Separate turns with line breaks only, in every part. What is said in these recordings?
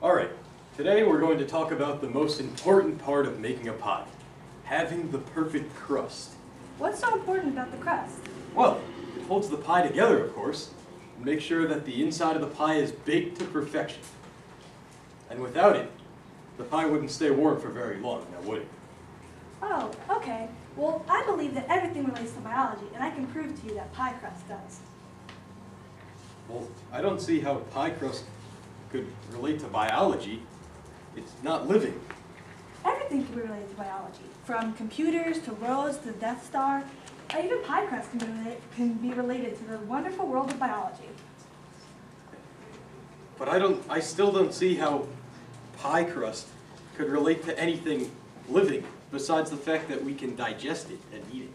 Alright, today we're going to talk about the most important part of making a pie, having the perfect crust.
What's so important about the crust?
Well, it holds the pie together, of course, and makes sure that the inside of the pie is baked to perfection. And without it, the pie wouldn't stay warm for very long, now would it?
Oh, okay. Well, I believe that everything relates to biology, and I can prove to you that pie crust does.
Well, I don't see how pie crust could relate to biology. It's not living.
Everything can be related to biology, from computers to roads to the Death Star. Even pie crust can be related to the wonderful world of biology.
But I still don't see how pie crust could relate to anything living, besides the fact that we can digest it and eat it.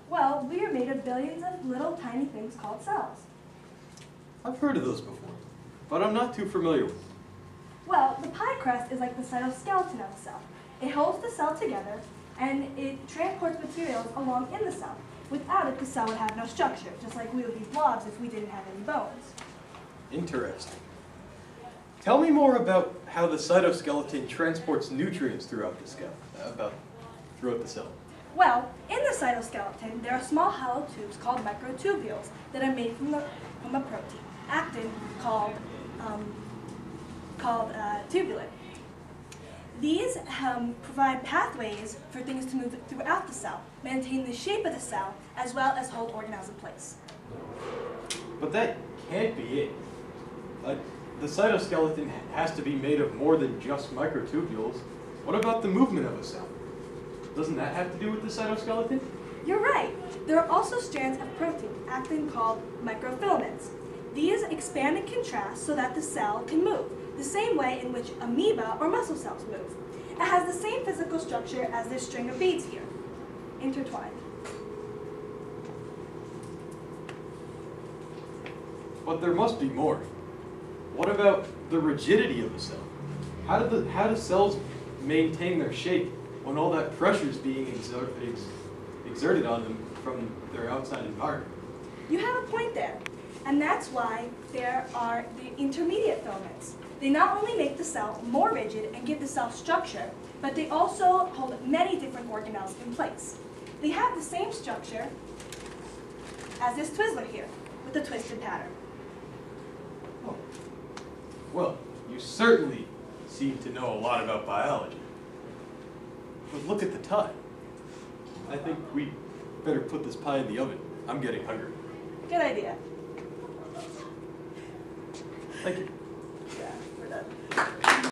Well, we are made of billions of little tiny things called cells.
I've heard of those before, but I'm not too familiar with them.
Well, the pie crust is like the cytoskeleton of a cell. It holds the cell together, and it transports materials along in the cell. Without it, the cell would have no structure, just like we would be blobs if we didn't have any bones.
Interesting. Tell me more about how the cytoskeleton transports nutrients throughout the cell.
Well, in the cytoskeleton, there are small hollow tubes called microtubules that are made from a protein, actin, called tubulin. These provide pathways for things to move throughout the cell, maintain the shape of the cell, as well as hold organelles in place.
But that can't be it. The cytoskeleton has to be made of more than just microtubules. What about the movement of a cell? Doesn't that have to do with the cytoskeleton?
You're right. There are also strands of protein, actin, called microfilaments. These expand and contrast so that the cell can move, the same way in which amoeba or muscle cells move. It has the same physical structure as this string of beads here, intertwined.
But there must be more. What about the rigidity of a cell? How do cells maintain their shape when all that pressure is being exerted on them from their outside environment?
You have a point there, and that's why there are the intermediate filaments. They not only make the cell more rigid and give the cell structure, but they also hold many different organelles in place. They have the same structure as this Twizzler here, with a twisted pattern.
Oh. Well, you certainly seem to know a lot about biology. But look at the time. I think we better put this pie in the oven. I'm getting hungry.
Good idea.
Thank you.
Yeah, we're done.